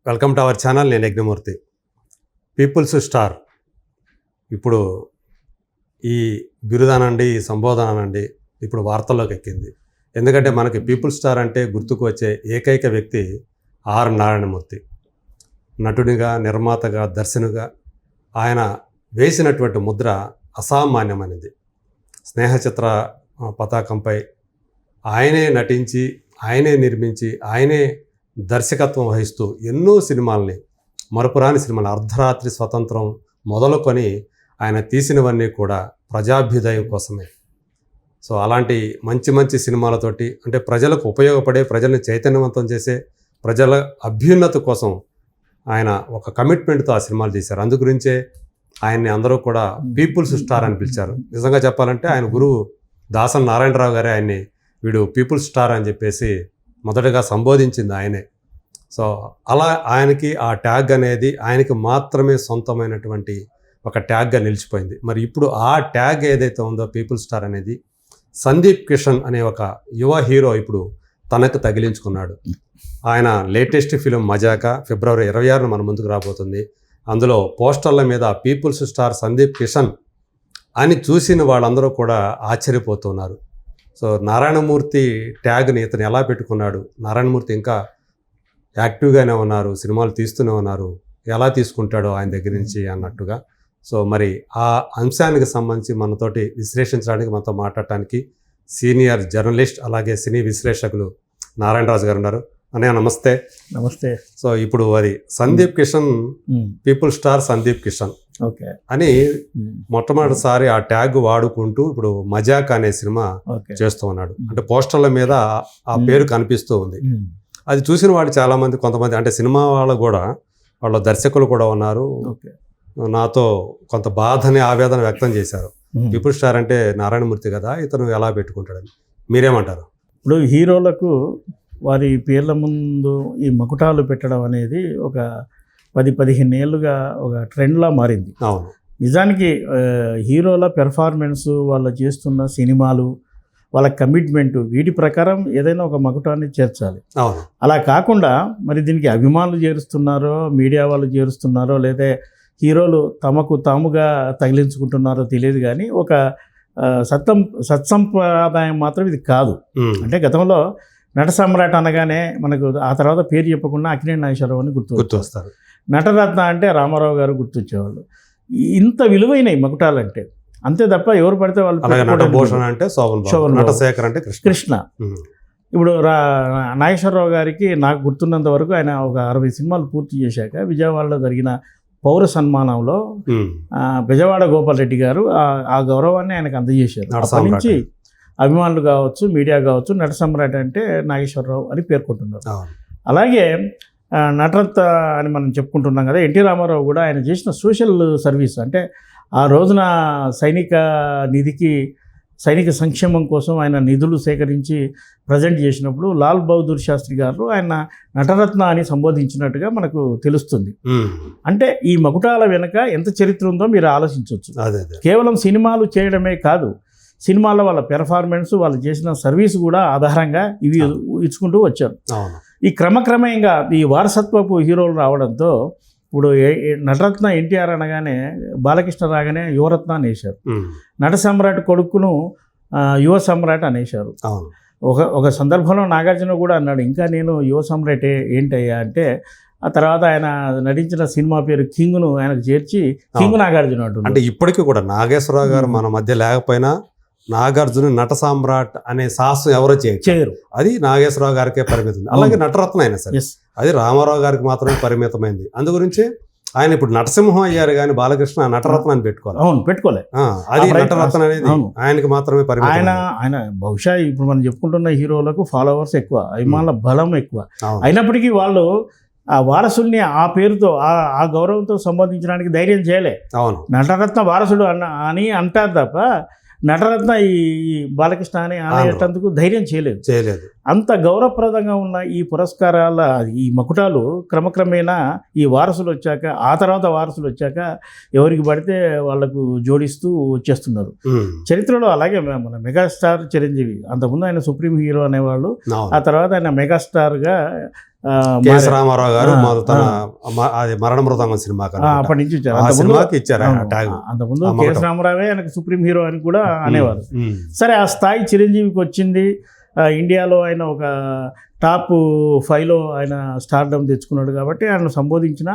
Welcome to our channel. నేను Yagnamurthy. Peoples star ఇప్పుడు ఈ బిరుదానండి, ఈ సంబోధనండి ఇప్పుడు వార్తల్లోకి ఎక్కింది. ఎందుకంటే మనకి పీపుల్ స్టార్ అంటే గుర్తుకు వచ్చే ఏకైక వ్యక్తి ఆర్ నారాయణమూర్తి. నటునిగా, నిర్మాతగా, దర్శకునిగా ఆయన వేసినటువంటి ముద్ర అసామాన్యమైనది. స్నేహచిత్ర పతాకంపై ఆయనే నటించి, ఆయనే నిర్మించి, ఆయనే దర్శకత్వం వహిస్తూ ఎన్నో సినిమాల్ని, మరపురాని సినిమాలు, అర్ధరాత్రి, స్వతంత్రం మొదలుకొని ఆయన తీసినవన్నీ కూడా ప్రజాభ్యుదయం కోసమే. సో అలాంటి మంచి మంచి సినిమాలతోటి, అంటే ప్రజలకు ఉపయోగపడే, ప్రజల్ని చైతన్యవంతం చేసే, ప్రజల అభ్యున్నతి కోసం ఆయన ఒక కమిట్మెంట్తో ఆ సినిమాలు తీశారు. అందుగురించే ఆయన్ని అందరూ కూడా పీపుల్స్ స్టార్ అని పిలిచారు. నిజంగా చెప్పాలంటే ఆయన గురువు దాసన్ నారాయణరావు గారే ఆయన్ని వీడు పీపుల్స్ స్టార్ అని చెప్పేసి మొదటగా సంబోధించింది ఆయనే. సో అలా ఆయనకి ఆ ట్యాగ్ అనేది ఆయనకి మాత్రమే సొంతమైనటువంటి ఒక ట్యాగ్గా నిలిచిపోయింది. మరి ఇప్పుడు ఆ ట్యాగ్ ఏదైతే ఉందో పీపుల్ స్టార్ అనేది సందీప్ కిషన్ అనే ఒక యువ హీరో ఇప్పుడు తనకు తగిలించుకున్నాడు. ఆయన లేటెస్ట్ ఫిలిం మజాక ఫిబ్రవరి 26న మన ముందుకు రాబోతుంది. అందులో పోస్టర్ల మీద పీపుల్స్ స్టార్ సందీప్ కిషన్ అని చూసిన వాళ్ళందరూ కూడా ఆశ్చర్యపోతున్నారు. సో నారాయణమూర్తి ట్యాగ్ని ఇతను ఎలా పెట్టుకున్నాడు, నారాయణమూర్తి ఇంకా యాక్టివ్గానే ఉన్నారు, సినిమాలు తీస్తూనే ఉన్నారు, ఎలా తీసుకుంటాడో ఆయన దగ్గర నుంచి అన్నట్టుగా. సో మరి ఆ అంశానికి సంబంధించి మనతోటి విశ్లేషించడానికి, మనతో మాట్లాడటానికి సీనియర్ జర్నలిస్ట్ అలాగే సినీ విశ్లేషకులు నారాయణరాజు గారు ఉన్నారు. అన్నయ్య నమస్తే. నమస్తే. సో ఇప్పుడు అది Sandeep Kishan, people star Sandeep Kishan okay అని మొట్టమొదటిసారి ఆ ట్యాగ్ వాడుకుంటూ ఇప్పుడు మజాక్ అనే సినిమా చేస్తూ ఉన్నాడు. అంటే పోస్టర్ల మీద ఆ పేరు కనిపిస్తూ ఉంది. అది చూసిన వాడు చాలామంది, కొంతమంది అంటే సినిమా వాళ్ళు కూడా, వాళ్ళ దర్శకులు కూడా ఉన్నారు, నాతో కొంత బాధని, ఆవేదన వ్యక్తం చేశారు. పీపుల్ స్టార్ అంటే నారాయణమూర్తి కదా, ఇతను ఎలా పెట్టుకుంటాడని. మీరేమంటారు? ఇప్పుడు హీరోలకు వారి పేర్ల ముందు ఈ మకుటాలు పెట్టడం అనేది ఒక 10-15 ఏళ్ళుగా ఒక ట్రెండ్లా మారింది. అవును. నిజానికి హీరోల పెర్ఫార్మెన్స్, వాళ్ళు చేస్తున్న సినిమాలు, వాళ్ళ కమిట్మెంట్, వీటి ప్రకారం ఏదైనా ఒక మకుటాన్ని చేర్చాలి. అవును. అలా కాకుండా మరి దీనికి అభిమానులు చేరుస్తున్నారో, మీడియా వాళ్ళు చేరుస్తున్నారో, లేదా హీరోలు తమకు తాముగా తగిలించుకుంటున్నారో తెలియదు, కానీ ఒక సత్సంప్రదాయం మాత్రం ఇది కాదు. అంటే గతంలో నట సమ్రాట్ అనగానే మనకు ఆ తర్వాత పేరు చెప్పకుండా అక్కినేని నాగేశ్వరరావు అని గుర్తొస్తారు. నటరత్న అంటే రామారావు గారు గుర్తొచ్చేవాళ్ళు. ఇంత విలువైనవి మకుటాలంటే, అంతే తప్ప ఎవరు పడితే వాళ్ళు. అంటే నటశేఖర్ అంటే కృష్ణ. ఇప్పుడు నాగేశ్వరరావు గారికి నాకు గుర్తున్నంత వరకు ఆయన ఒక 60 సినిమాలు పూర్తి చేశాక విజయవాడలో జరిగిన పౌర సన్మానంలో బెజవాడ గోపాల్ రెడ్డి గారు ఆ గౌరవాన్ని ఆయనకు అందజేశారు. అప్పటి నుంచి అభిమానులు కావచ్చు, మీడియా కావచ్చు, నట సమ్రాట్ అంటే నాగేశ్వరరావు అని పేర్కొంటున్నారు. అలాగే నటరత్న అని మనం చెప్పుకుంటున్నాం కదా, ఎన్టీ రామారావు కూడా ఆయన చేసిన సోషల్ సర్వీస్, అంటే ఆ రోజున సైనిక నిధికి, సైనిక సంక్షేమం కోసం ఆయన నిధులు సేకరించి ప్రజెంట్ చేసినప్పుడు లాల్ బహదూర్ శాస్త్రి గారు ఆయన నటరత్న అని సంబోధించినట్టుగా మనకు తెలుస్తుంది. అంటే ఈ మకుటాల వెనుక ఎంత చరిత్ర ఉందో మీరు ఆలోచించవచ్చు. కేవలం సినిమాలు చేయడమే కాదు, సినిమాలో వాళ్ళ పెర్ఫార్మెన్స్, వాళ్ళు చేసిన సర్వీస్ కూడా ఆధారంగా ఇవి ఇచ్చుకుంటూ వచ్చారు. ఈ క్రమక్రమంగా ఈ వారసత్వపు హీరోలు రావడంతో ఇప్పుడు నటరత్న ఎన్టీఆర్ అనగానే, బాలకృష్ణ రాగానే యువరత్న అనేశారు. నట సమ్రాట్ కొడుకును యువ సమ్రాట్ అనేశారు. ఒక సందర్భంలో నాగార్జున కూడా అన్నాడు, ఇంకా నేను యువ సమ్రాట్ ఏంటయ్యా అంటే, ఆ తర్వాత ఆయన నటించిన సినిమా పేరు కింగ్ను ఆయనకు చేర్చి కింగ్ నాగార్జున అంటున్నారు. అంటే ఇప్పటికీ కూడా నాగేశ్వరరావు గారు మన మధ్య లేకపోయినా నాగార్జున నట సామ్రాట్ అనే సాహసం ఎవరో చేయరు. అది నాగేశ్వరరావు గారికే పరిమితం. అలాగే నటరత్న అయినా సరే అది రామారావు గారికి మాత్రమే పరిమితమైంది. అందు గురించి ఆయన ఇప్పుడు నటసింహం అయ్యారు, కానీ బాలకృష్ణ నటరత్న అని పెట్టుకోలే. అది నటరత్న అనేది ఆయనకి మాత్రమే పరిమితం. ఆయన బహుశా ఇప్పుడు మనం చెప్పుకుంటున్న హీరోలకు ఫాలోవర్స్ ఎక్కువ, అభిమానుల బలం ఎక్కువ. అయినప్పటికీ వాళ్ళు ఆ వారసుల్ని ఆ పేరుతో, ఆ గౌరవంతో సంబోధించడానికి ధైర్యం చేయలే. నటరత్న వారసుడు అని అంటారు తప్ప నటరత్న ఈ బాలకృష్ణ అని అనేటందుకు ధైర్యం చేయలేదు. అంత గౌరవప్రదంగా ఉన్న ఈ పురస్కారాల, ఈ మకుటాలు క్రమక్రమేణా ఈ వారసులు వచ్చాక, ఆ తర్వాత వారసులు వచ్చాక ఎవరికి పడితే వాళ్లకు జోడిస్తూ వచ్చేస్తున్నారు. చరిత్రలో అలాగే మన మెగాస్టార్ చిరంజీవి, అంతకుముందు ఆయన సుప్రీం హీరో అనేవాళ్ళు, ఆ తర్వాత ఆయన మెగాస్టార్గా కెఎస్ రామారావు గారు తన అది మరణ మృదంగం సినిమా అప్పటి నుంచి ఇచ్చారు. ఆ సినిమాకి ఇచ్చారు ఆయన ట్యాగ్. అంతకుముందు కెఎస్ రామారావే ఆయనకు సుప్రీం హీరో అని కూడా అనేవారు. సరే, ఆ స్థాయి చిరంజీవికి వచ్చింది. ఇండియాలో ఆయన ఒక టాప్ 5లో ఆయన స్టార్డమ్ తెచ్చుకున్నాడు కాబట్టి ఆయన సంబోధించిన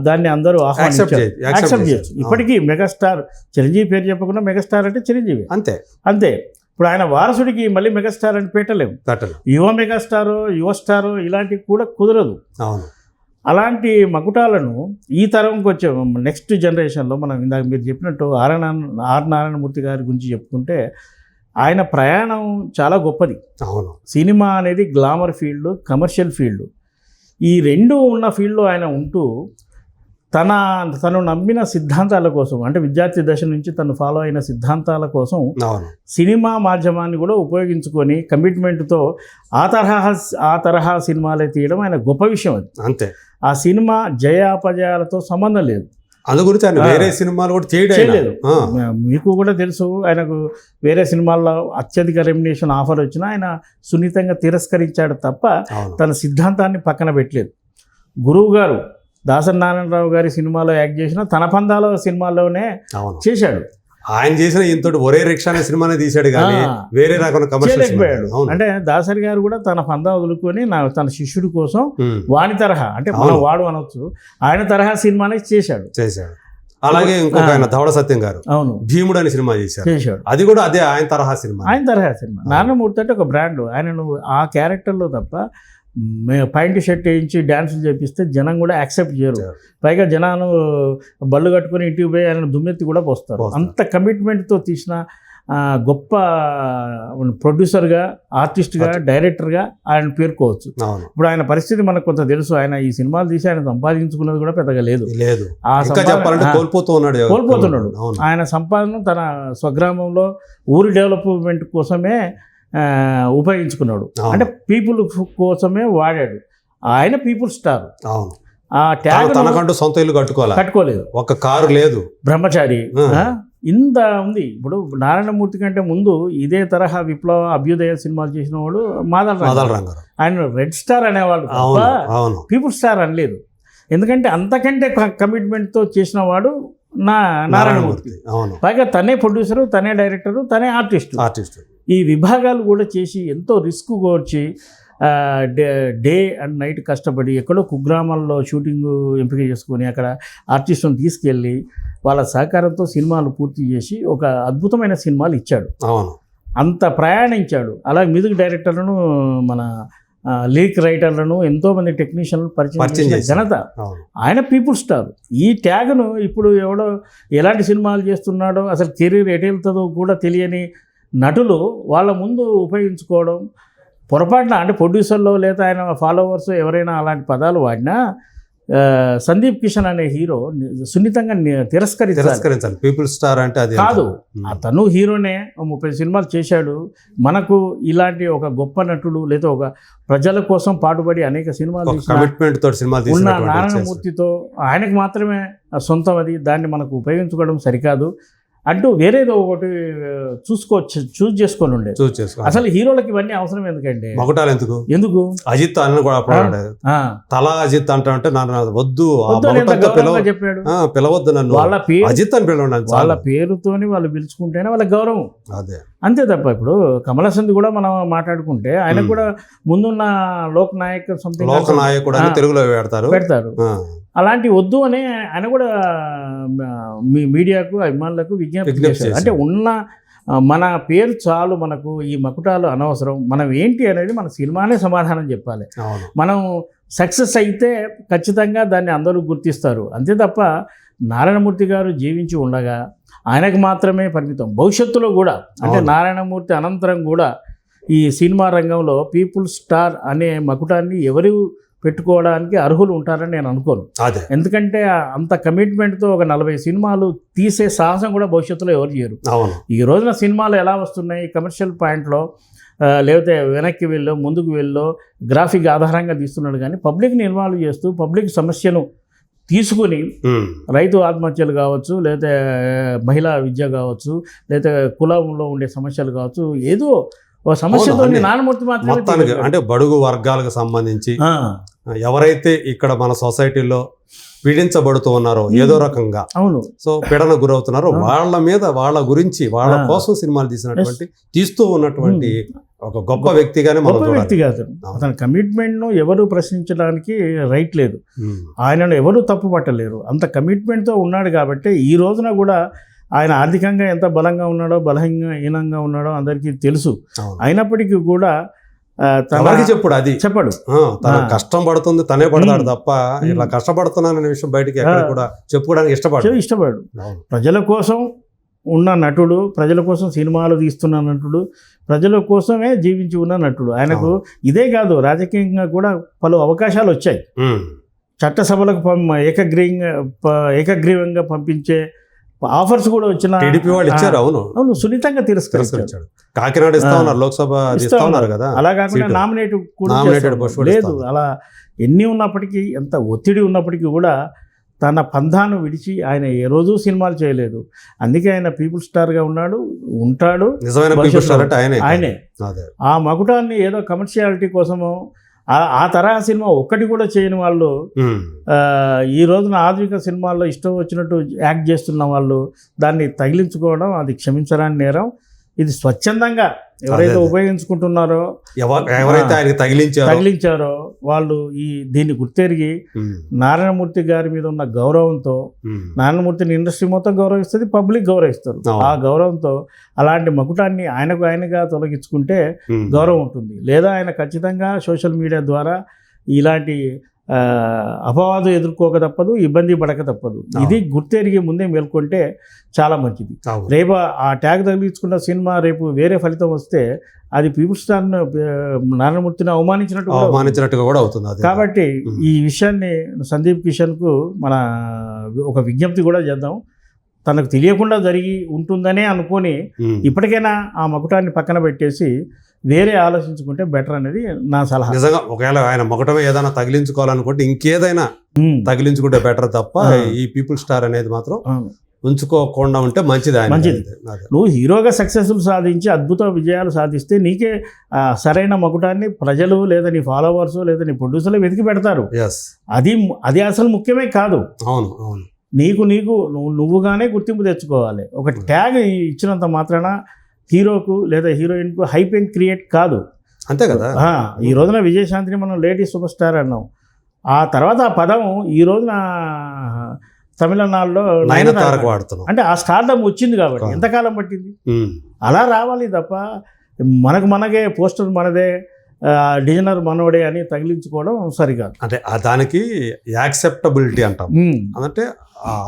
దాన్ని అందరూ యాక్సెప్ట్ చేయొచ్చు. ఇప్పటికీ మెగాస్టార్ చిరంజీవి పేరు చెప్పకుండా మెగాస్టార్ అంటే చిరంజీవి అంతే. ఇప్పుడు ఆయన వారసుడికి మళ్ళీ మెగాస్టార్ అని పెట్టలేము. యువ మెగాస్టారో యువ స్టారో ఇలాంటివి కూడా కుదరదు. అలాంటి మకుటాలను ఈ తరంకి వచ్చే నెక్స్ట్ జనరేషన్లో మనం ఇందాక మీరు చెప్పినట్టు ఆర్ నారాయణమూర్తి గారి గురించి చెప్పుకుంటే ఆయన ప్రయాణం చాలా గొప్పది. సినిమా అనేది గ్లామర్ ఫీల్డ్, కమర్షియల్ ఫీల్డ్, ఈ రెండు ఉన్న ఫీల్డ్లో ఆయన ఉంటూ తను నమ్మిన సిద్ధాంతాల కోసం, అంటే విద్యార్థి దశ నుంచి తను ఫాలో అయిన సిద్ధాంతాల కోసం సినిమా మాధ్యమాన్ని కూడా ఉపయోగించుకొని కమిట్మెంట్తో ఆ తరహా సినిమాలే తీయడం ఆయన గొప్ప విషయం. అది అంతే. ఆ సినిమా జయాపజయాలతో సంబంధం లేదు. అందుగురించి ఆయన వేరే సినిమాలు కూడా చేయలేదు. మీకు కూడా తెలుసు, ఆయనకు వేరే సినిమాల్లో అత్యధిక రెమ్యునేషన్ ఆఫర్ వచ్చినా ఆయన సున్నితంగా తిరస్కరించాడు తప్ప తన సిద్ధాంతాన్ని పక్కన పెట్టలేదు. గురువు గారు దాసరి నారాయణరావు గారి సినిమాలో యాక్ట్ చేసిన తన పందాల సినిమాల్లోనే చేశాడు. ఆయన చేసిన ఇంతటి ఒరే రిక్షా అనే సినిమానే తీశాడు కానీ వేరే రకమైన కమర్షియల్. అంటే దాసరి గారు కూడా తన పందా వదులుకొని తన శిష్యుడి కోసం వాని తరహా, అంటే మనం వాడు అనొచ్చు, ఆయన తరహా సినిమానే చేశాడు. అలాగే ఇంకొక ఆయన ధవళ సత్యం గారు భీముడు అనే సినిమా చేశాడు. అది కూడా అదే ఆయన తరహా సినిమా. నారాయణమూర్తి అంటే ఒక బ్రాండ్. ఆయన ఆ క్యారెక్టర్లో తప్ప పాయింట్ షర్ట్ వేయించి డ్యాన్సులు చేపిస్తే జనం కూడా యాక్సెప్ట్ చేయరు. పైగా జనాలు బళ్ళు కట్టుకొని ఇంటికి పోయి ఆయన దుమ్మెత్తి కూడా పోస్తారు. అంత కమిట్మెంట్తో తీసిన గొప్ప ప్రొడ్యూసర్గా, ఆర్టిస్ట్గా, డైరెక్టర్గా ఆయన పేర్కోవచ్చు. ఇప్పుడు ఆయన పరిస్థితి మనకు కొంత తెలుసు. ఆయన ఈ సినిమాలు తీసి ఆయన సంపాదించుకున్నది కూడా పెద్దగా లేదు. కోల్పోతున్నాడు. ఆయన సంపాదన తన స్వగ్రామంలో ఊరి డెవలప్మెంట్ కోసమే ఉపయోగించుకున్నాడు. అంటే పీపుల్ కోసమే వాడాడు. ఆయన పీపుల్ స్టార్. ఆ ట్యాగ్ తనకంటూ సొంత ఇల్లు కట్టుకోలేదు, ఒక కారు లేదు, బ్రహ్మచారి, ఇంత ఉంది. ఇప్పుడు నారాయణమూర్తి కంటే ముందు ఇదే తరహా విప్లవ అభ్యుదయ సినిమాలు చేసిన వాడు మాదల రంగారావు. ఆయన రెడ్ స్టార్ అనేవాళ్ళు, పీపుల్ స్టార్ అనలేదు. ఎందుకంటే అంతకంటే కమిట్మెంట్తో చేసిన వాడు నారాయణమూర్తి. పైగా తనే ప్రొడ్యూసరు, తనే డైరెక్టరు, తనే ఆర్టిస్టు. ఈ విభాగాలు కూడా చేసి ఎంతో రిస్క్ వచ్చి డే అండ్ నైట్ కష్టపడి ఎక్కడో కుగ్రామాల్లో షూటింగ్ ఎంపిక చేసుకొని అక్కడ ఆర్టిస్టులను తీసుకెళ్ళి వాళ్ళ సహకారంతో సినిమాలు పూర్తి చేసి ఒక అద్భుతమైన సినిమాలు ఇచ్చాడు. అంత ప్రయాణించాడు. అలాగే మ్యూజిక్ డైరెక్టర్లను, మన లిరిక్ రైటర్లను, ఎంతోమంది టెక్నీషియన్లు పరిచయం చేసిన ఘనత ఆయన. People star. ఈ ట్యాగ్ను ఇప్పుడు ఎవడో ఎలాంటి సినిమాలు చేస్తున్నాడో, అసలు కెరీర్ ఎటు వెళ్తుందో కూడా తెలియని నటులు వాళ్ళ ముందు ఉపయోగించుకోవడం పొరపాటున, అంటే ప్రొడ్యూసర్లో లేదా ఆయన ఫాలోవర్స్ ఎవరైనా అలాంటి పదాలు వాడినా సందీప్ కిషన్ అనే హీరో సున్నితంగా తిరస్కరించాలి. పీపుల్ స్టార్ అంటే అది కాదు. అతను హీరోనే 30 సినిమాలు చేశాడు. మనకు ఇలాంటి ఒక గొప్ప నటుడు లేదా ఒక ప్రజల కోసం పాటుపడి అనేక సినిమాలు ఉన్న నారాయణమూర్తితో ఆయనకు మాత్రమే సొంతం అది, దాన్ని మనకు ఉపయోగించుకోవడం సరికాదు అంటూ వేరేదో ఒకటి చూస్ చేసుకొని ఉండే. అసలు హీరోలకి ఇవన్నీ అవసరం ఎందుకండి? మగటాలు ఎందుకు అజిత్ అని కూడా తలా అజిత్ అంటే వద్దు చెప్పాడు, పిలవద్దు నన్ను, వాళ్ళ పేరు అజిత్ అని పిలవండి, వాళ్ళ పేరుతోని వాళ్ళు పిలుచుకుంటేనే వాళ్ళ గౌరవం. అదే అంతే తప్ప ఇప్పుడు కమల్ హాసన్ కూడా మనం మాట్లాడుకుంటే ఆయన కూడా ముందున్న లోక్ నాయక్ సంథింగ్ తెలుగులో పెడతారు. అలాంటి వద్దు అని ఆయన కూడా మీడియాకు, అభిమానులకు విజ్ఞప్తి చేశారు. అంటే ఉన్న మన పేరు చాలు, మనకు ఈ మకుటాలు అనవసరం, మనం ఏంటి అనేది మన సినిమానే సమాధానం చెప్పాలి. మనం సక్సెస్ అయితే ఖచ్చితంగా దాన్ని అందరూ గుర్తిస్తారు. అంతే తప్ప నారాయణమూర్తి గారు జీవించి ఉండగా ఆయనకు మాత్రమే పరిమితం. భవిష్యత్తులో కూడా, అంటే నారాయణమూర్తి అనంతరం కూడా ఈ సినిమా రంగంలో పీపుల్ స్టార్ అనే మకుటాన్ని ఎవరు పెట్టుకోవడానికి అర్హులు ఉంటారని నేను అనుకోను. ఎందుకంటే అంత కమిట్మెంట్తో ఒక 40 సినిమాలు తీసే సాహసం కూడా భవిష్యత్తులో ఎవరు చేయరు. ఈ రోజున సినిమాలు ఎలా వస్తున్నాయి, కమర్షియల్ పాయింట్లో లేకపోతే వెనక్కి వెళ్ళో ముందుకు వెళ్ళో గ్రాఫిక్ ఆధారంగా తీస్తున్నాడు కానీ పబ్లిక్ని ఇన్వాల్వ్ చేస్తూ పబ్లిక్ సమస్యను తీసుకుని రైతు ఆత్మహత్యలు కావచ్చు, లేకపోతే మహిళా విద్య కావచ్చు, లేకపోతే కులంలో ఉండే సమస్యలు కావచ్చు, ఏదో ఓ సమస్యతో అన్ని. నారాయణమూర్తి మాత్రమే మొత్తానికి తిరిగాడు. అంటే బడుగు వర్గాలకు సంబంధించి ఆ, ఎవరైతే ఇక్కడ మన సొసైటీలో పీడించబడుతూ ఉన్నారో ఏదో రకంగా అవును సో పీడన గురవుతున్నారో వాళ్ళ మీద వాళ్ళ గురించి వాళ్ళ కోసం సినిమాలు తీస్తూ ఉన్నటువంటి ఒక గొప్ప వ్యక్తిగానే మనం గొప్ప వ్యక్తి చూడాలి. కాదు అతని కమిట్మెంట్ను ఎవరు ప్రశ్నించడానికి రైట్ లేదు. ఉమ్. ఆయనను ఎవరు తప్పు పట్టలేరు. అంత కమిట్మెంట్తో ఉన్నాడు కాబట్టి ఈ రోజున కూడా ఆయన ఆర్థికంగా ఎంత బలంగా ఉన్నాడో బలహీనంగా ఉన్నాడో అందరికీ తెలుసు. అవును. అయినప్పటికీ కూడా ఎవరికి చెప్పుడు అది చెప్పడు. తన కష్టం పడుతుంది తనే పడతాడు తప్ప ఇలా కష్టపడుతున్నాననే విషయం బయటికి ఎక్కడ కూడా చెప్పుకోవడానికి ఇష్టపడు. ప్రజల కోసం ఉన్న నటుడు, ప్రజల కోసం సినిమాలు తీస్తున్న నటుడు, ప్రజల కోసమే జీవించి ఉన్న నటుడు. ఆయనకు ఇదే కాదు, రాజకీయంగా కూడా పలు అవకాశాలు వచ్చాయి. చట్టసభలకు ఏకగ్రీవంగా పంపించే ఆఫర్స్ కూడా వచ్చిన టీడీపీ వాళ్ళు ఇచ్చారు. అవును సున్నితంగా తిరస్కరించాడు. కాకినాడ ఇస్తా ఉన్నారు, లోక్సభ ఇస్తా ఉన్నారు కదా. అలా కాకుండా నామినేట్ లేదు. అలా ఎన్ని ఉన్నప్పటికీ, ఎంత ఒత్తిడి ఉన్నప్పటికీ కూడా తన పంధాను విడిచి ఆయన ఏ రోజు సినిమాలు చేయలేదు. అందుకే ఆయన పీపుల్ స్టార్గా ఉంటాడు. నిజమైన పీపుల్ స్టార్ అంటే ఆయనే. ఆ మకుటాన్ని ఏదో కమర్షియాలిటీ కోసమో ఆ తరహా సినిమా ఒక్కటి కూడా చేయని వాళ్ళు ఈ రోజున ఆధునిక సినిమాల్లో ఇష్టం వచ్చినట్టు యాక్ట్ చేస్తున్న వాళ్ళు దాన్ని తగిలించుకోవడం అది క్షమించరాని నేరం. ఇది స్వచ్ఛందంగా ఎవరైతే ఉపయోగించుకుంటున్నారో, ఎవరైతే ఆయనకి తగిలించారో వాళ్ళు దీన్ని గుర్తెరిగి నారాయణమూర్తి గారి మీద ఉన్న గౌరవంతో, నారాయణమూర్తిని ఇండస్ట్రీ మొత్తం గౌరవిస్తుంది, పబ్లిక్ గౌరవిస్తారు. ఆ గౌరవంతో అలాంటి మకుటాన్ని ఆయనగా తొలగించుకుంటే గౌరవం ఉంటుంది. లేదా ఆయన ఖచ్చితంగా సోషల్ మీడియా ద్వారా ఇలాంటి అపవాదు ఎదుర్కోక తప్పదు, ఇబ్బంది పడక తప్పదు. ఇది గుర్తెరిగి ముందే మేల్కొంటే చాలా మంచిది. రేపు ఆ ట్యాగ్ తగిలించుకున్న సినిమా రేపు వేరే ఫలితం వస్తే అది పీపుల్ స్టార్ నారాయణమూర్తిని అవమానించినట్టుగా కూడా అవుతుంది. కాబట్టి ఈ విషయాన్ని సందీప్ కిషన్కు మన ఒక విజ్ఞప్తి కూడా చేద్దాం. తనకు తెలియకుండా జరిగి ఉంటుందనే అనుకొని ఇప్పటికైనా ఆ మకుటాన్ని పక్కన పెట్టేసి వేరే ఆలోచించుకుంటే బెటర్ అనేది నా సలహా. నిజంగా ఒకవేళ ఆయన మొకటమే ఏదైనా తగిలించుకోవాలనుకుంటే ఇంకేదైనా తగిలించుకుంటే బెటర్ తప్ప ఈ పీపుల్ స్టార్ అనేది మాత్రం ఉంచుకోకుండా ఉంటే మంచిది. నువ్వు హీరోగా సక్సెస్ఫుల్ సాధించి అద్భుత విజయాలు సాధిస్తే నీకే సరైన మకుటాన్ని ప్రజలు లేదా నీ ఫాలోవర్స్ లేదా నీ ప్రొడ్యూసర్లు వెతికి పెడతారు. అది అసలు ముఖ్యమే కాదు. అవును నీకు నువ్వుగానే గుర్తింపు తెచ్చుకోవాలి. ఒక ట్యాగ్ ఇచ్చినంత మాత్రాన హీరోకు లేదా హీరోయిన్కు హైప్ క్రియేట్ కాదు. అంతే కదా. ఈ రోజున విజయశాంతిని మనం లేడీ సూపర్ స్టార్ అన్నాం. ఆ తర్వాత ఆ పదం ఈ రోజున తమిళనాడులో వాడుతున్నాం. అంటే ఆ స్టార్డమ్ వచ్చింది కాబట్టి ఎంతకాలం పట్టింది? అలా రావాలి తప్ప మనకే పోస్టర్ మనదే, డిజైనర్ మనోడే అని తగిలించుకోవడం సరికాదు. అంటే దానికి యాక్సెప్టబిలిటీ అంటాం. అంటే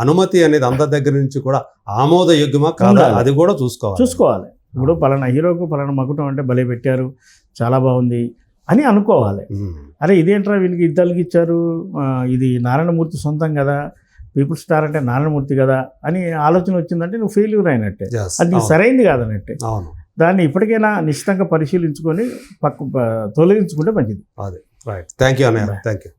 అనుమతి అనేది అందరి దగ్గర నుంచి కూడా ఆమోదయోగ్యమా కాదా అది కూడా చూసుకోవాలి. ఇప్పుడు పలానా హీరోకు పలానా మకుటం అంటే భలే పెట్టారు, చాలా బాగుంది అని అనుకోవాలి. అరే ఇదేంట్రా వీళ్ళకి ఇద్దరికి ఇచ్చారు, ఇది నారాయణమూర్తి సొంతం కదా, పీపుల్ స్టార్ అంటే నారాయణమూర్తి కదా అని ఆలోచన వచ్చిందంటే నువ్వు ఫెయిల్యూర్ అయినట్టే, అది సరైంది కాదన్నట్టే. దాన్ని ఇప్పటికైనా నిశ్చితంగా పరిశీలించుకొని తొలగించుకుంటే మంచిది. రైట్. థ్యాంక్ యూ అన్నయ్య. Thank you.